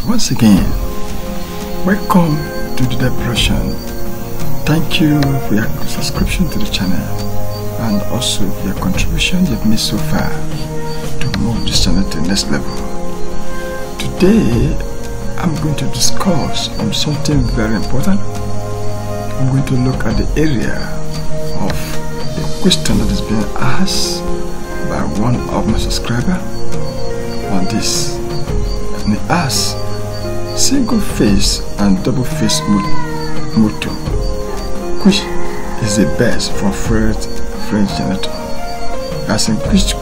Once again, welcome to the Depression. Thank you for your subscription to the channel and also for your contribution you've made so far to move this channel to the next level. Today, I'm going to discuss on something very important. I'm going to look at the area of the question that is being asked by one of my subscribers on this. And he asks, single phase and double phase motor, which is the best for French generator? As in, which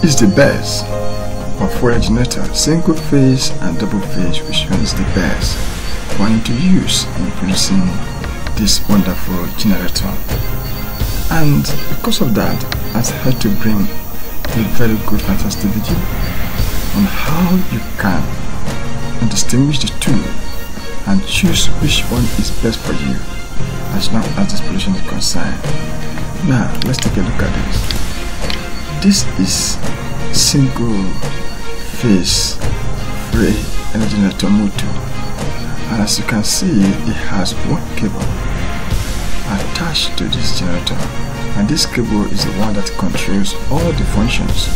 is the best for French generator, single phase and double phase? Which one is the best one to use in producing this wonderful generator? And because of that, I had to bring a very good, fantastic video on how you can distinguish the two and choose which one is best for you as long as this production is concerned. Now let's take a look at this. This is single phase free energy generator motor, and as you can see, it has one cable attached to this generator, and this cable is the one that controls all the functions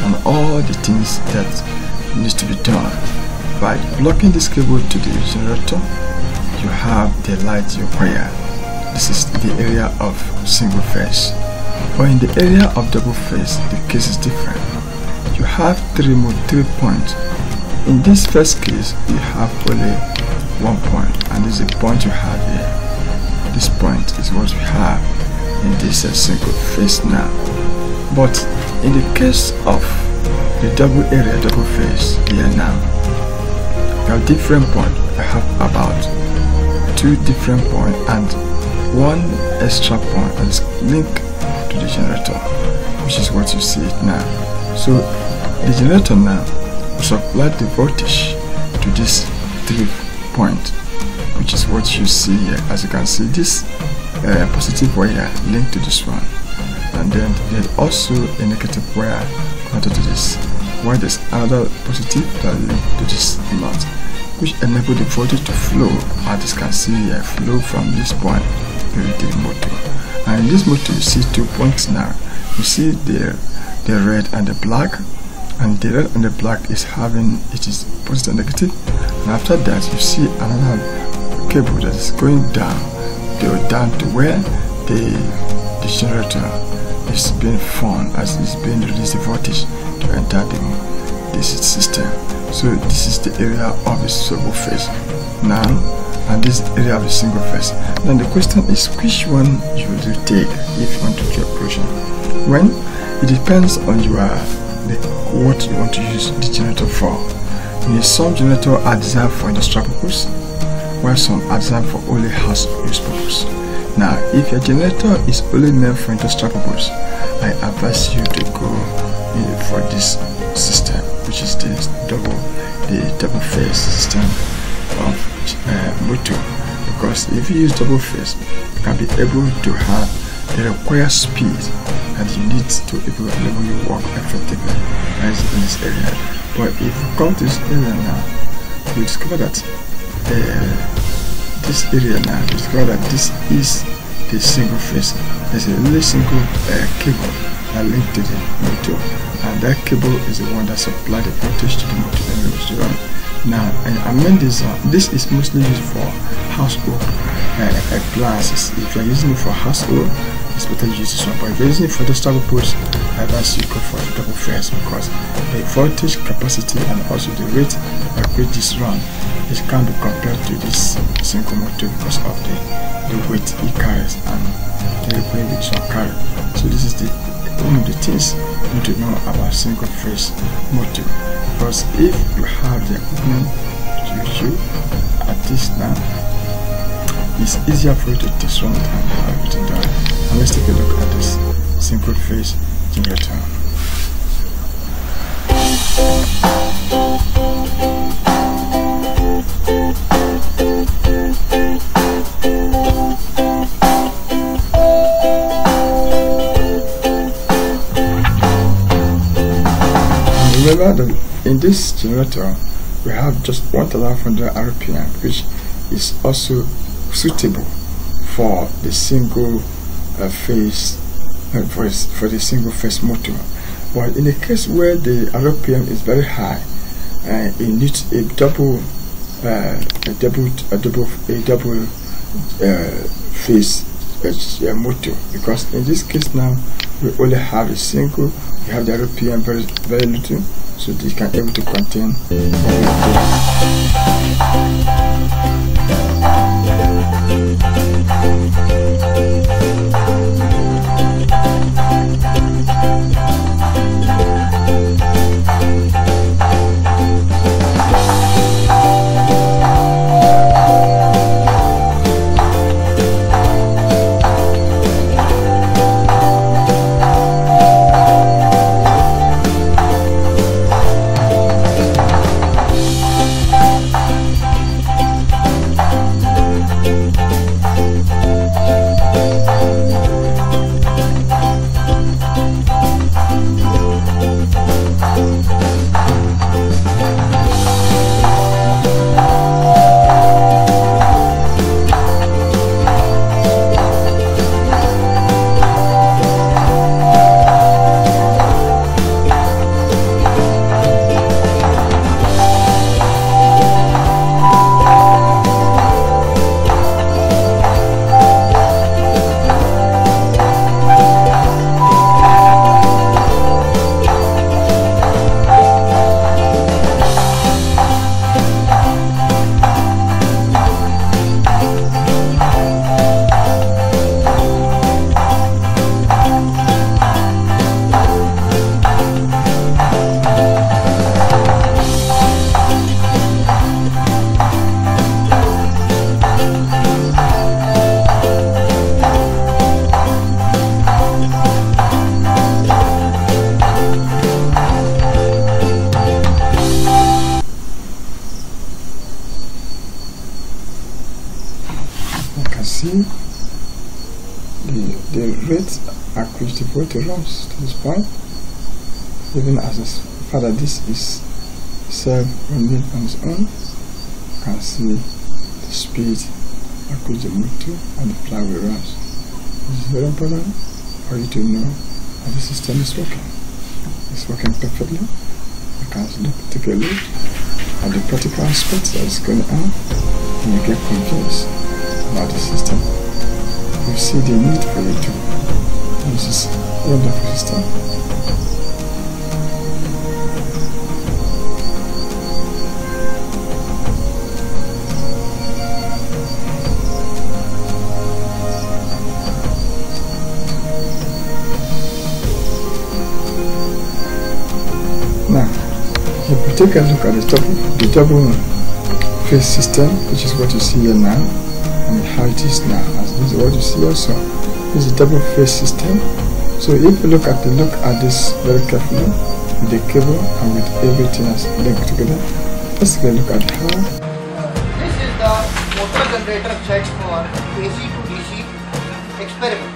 and all the things that needs to be done. By blocking this cable to the generator, you have the light you require. This is the area of single phase. But in the area of double phase, the case is different. You have three points. In this first case, you have only 1 point, and this is the point you have here. This point is what we have in this single phase now. But in the case of the double phase here now, there are different points. I have about 2 different points and 1 extra point that is linked to the generator, which is what you see it now. So the generator now will supply the voltage to this 3 point, which is what you see here. As you can see, this positive wire linked to this one, and then there's also a negative wire connected to this, while there's another positive that linked to this nut, which enable the voltage to flow, as you can see here, flow from this point to the motor. And in this motor, you see 2 points now. You see the red and the black, and the red and the black is having, it is positive and negative, and after that you see another cable that is going down to where the generator is being formed, as it's being released the voltage to enter this system. So this is the area of the double phase now, and this area of the single phase. Then the question is, which one you will take if you want to do operation? When it depends on what you want to use the generator for. Some generator are designed for industrial purpose, while some are designed for only house use purpose. Now, if your generator is only meant for industrial purpose, I advise you to go for this system, which is the double phase system of motor, because if you use double phase, you can be able to have the required speed that you need to enable you work effectively as in this area. But if you come to this area now, you discover that this is the single phase. There's a really single cable that linked to the motor, and that cable is the one that supplies the voltage to the motor and moves to run. Now, I mean this is mostly used for household appliances. If you're using it for household, it's better to use this one. But if you're using it for industrial purpose, I advise you go for the double phase, because the voltage capacity and also the rate at which this run can be compared to this single motor because of the weight it carries and the weight which it carries. So this is one of the things you need to know about single phase motor, because if you have the equipment to use at this now, it's easier for you to test run it and have everything done. And let's take a look at this single phase generator. Remember that in this generator, we have just 1500 RPM, which is also suitable for the single phase for the single phase motor. But in the case where the RPM is very high, it needs a double phase motor, because in this case now we only have a single. We have the RPM very little, so they can able to contain see the rate at which the voltage runs to this point, even as far as this is self-running on its own. You can see the speed at which the motor and the flywheel runs. This is very important for you to know how the system is working. It's working perfectly. You can take a look at the practical aspects that is going on, and you get confused about the system. You see the need for you to use this wonderful system. Now, if we take a look at the double phase system, which is what you see here now, and how it is now, as this is what you see also. This is a double phase system. So if you look at this very carefully with the cable and with everything that's linked together, let's take a look at how. This is the motor generator set for AC to DC experiment.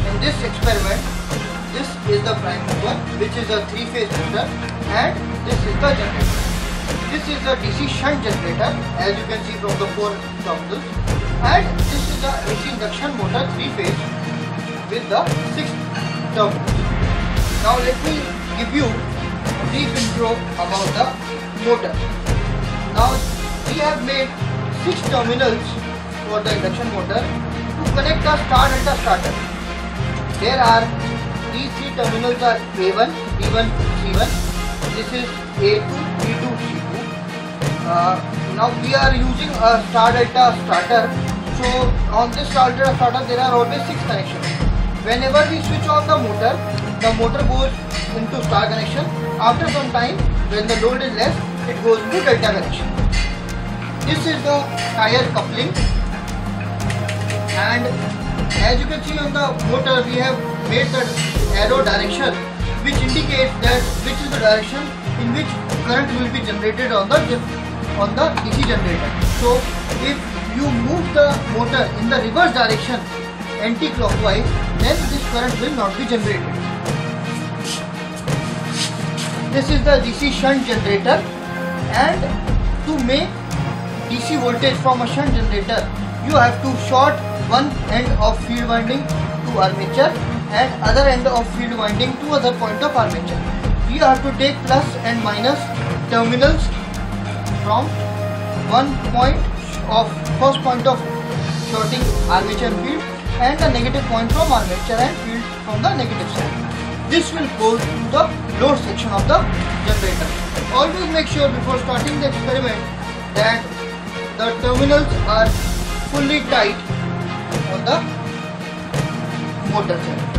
In this experiment, this is the prime mover, which is a 3-phase motor, and this is the generator. This is a DC shunt generator, as you can see from the 4 terminals, and this is the AC induction motor 3-phase with the 6 terminals. Now let me give you a brief intro about the motor. Now we have made 6 terminals for the induction motor to connect the star delta starter. There are these 3 terminals are A1, B1, C1. This is A2, B2, C2. Now we are using a star delta starter. So on this star delta starter there are always 6 connections. Whenever we switch on the motor goes into star connection. After some time, when the load is less, it goes into delta connection. This is the tire coupling, and as you can see on the motor, we have made the arrow direction which indicates that which is the direction in which current will be generated on the DC generator. So if you move the motor in the reverse direction anti-clockwise, then this current will not be generated. This is the DC shunt generator, and to make DC voltage from a shunt generator, you have to short one end of field winding to armature and other end of field winding to other point of armature. You have to take plus and minus terminals from one point of first point of shorting armature field and the negative point from armature and field from the negative side. This will go to the load section of the generator. Always make sure before starting the experiment that the terminals are fully tight on the motor side.